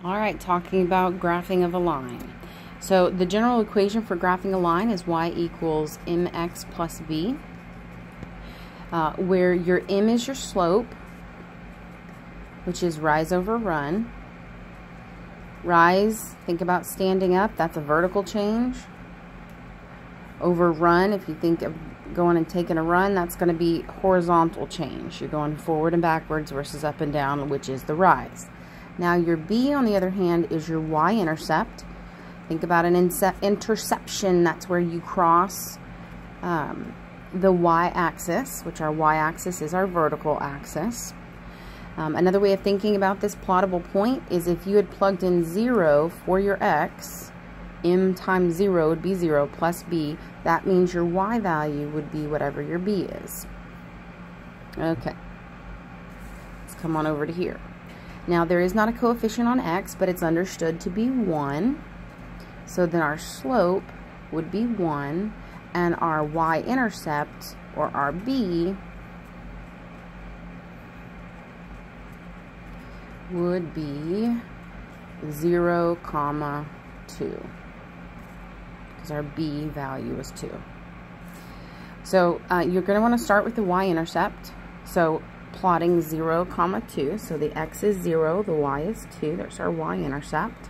All right, talking about graphing of a line. So the general equation for graphing a line is y equals mx plus b, where your m is your slope, which is rise over run. Rise, think about standing up, that's a vertical change. Over run, if you think of going and taking a run, that's going to be horizontal change. You're going forward and backwards versus up and down, which is the rise. Now your b, on the other hand, is your y-intercept. Think about an interception. That's where you cross the y-axis, which our y-axis is our vertical axis. Another way of thinking about this plottable point is if you had plugged in 0 for your x, m times 0 would be 0 plus b. That means your y value would be whatever your b is. Okay, let's come on over to here. Now there is not a coefficient on x, but it's understood to be 1. So then our slope would be 1, and our y-intercept, or our b, would be 0, 2. Because our b value is 2. So you're going to want to start with the y-intercept. So plotting 0, 2. So the x is 0, the y is 2. There's our y-intercept.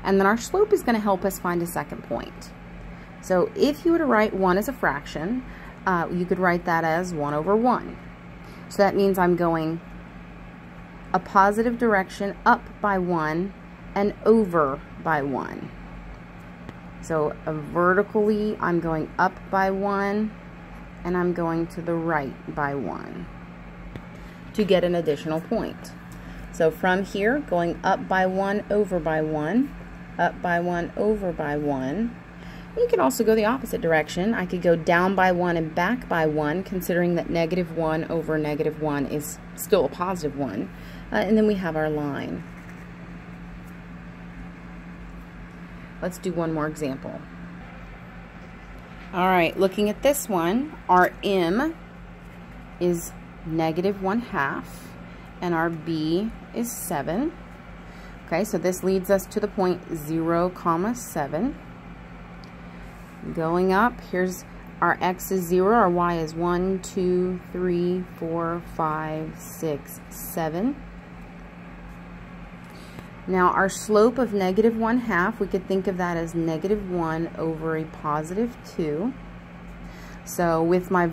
And then our slope is going to help us find a second point. So if you were to write 1 as a fraction, you could write that as 1 over 1. So that means I'm going a positive direction up by 1 and over by 1. So vertically, I'm going up by 1 and I'm going to the right by 1 to get an additional point. So from here, going up by 1, over by 1, up by 1, over by 1. You can also go the opposite direction. I could go down by 1 and back by 1, considering that negative 1 over negative 1 is still a positive 1. And then we have our line. Let's do one more example. All right, looking at this one, our m is negative 1/2, and our b is 7. Okay, so this leads us to the point 0, 7. Going up, here's our x is 0, our y is 1, 2, 3, 4, 5, 6, 7. Now our slope of negative 1/2, we could think of that as negative 1 over a positive 2. So with my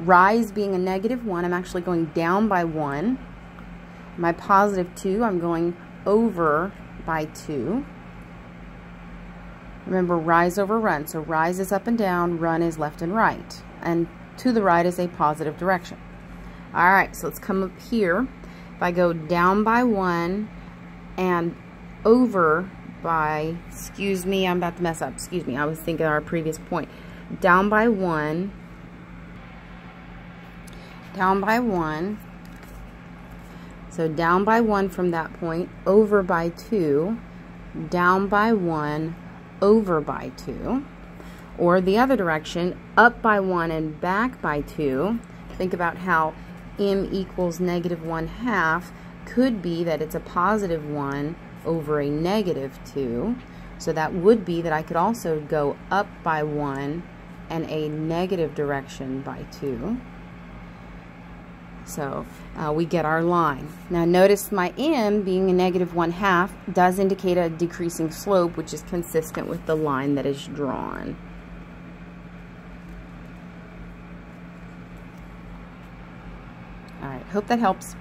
rise being a negative 1, I'm actually going down by 1. My positive 2, I'm going over by 2. Remember, rise over run. So rise is up and down, run is left and right. And to the right is a positive direction. All right, so let's come up here. If I go down by 1 and over by, excuse me, I'm about to mess up. Excuse me, I was thinking our previous point. Down by 1, down by 1. So down by 1 from that point, over by 2, down by 1, over by 2. Or the other direction, up by 1 and back by 2. Think about how m equals negative 1/2 could be that it's a positive 1 over a negative 2. So that would be that I could also go up by 1 and a negative direction by 2. So we get our line. Now notice my m being a negative 1/2 does indicate a decreasing slope, which is consistent with the line that is drawn. All right, hope that helps.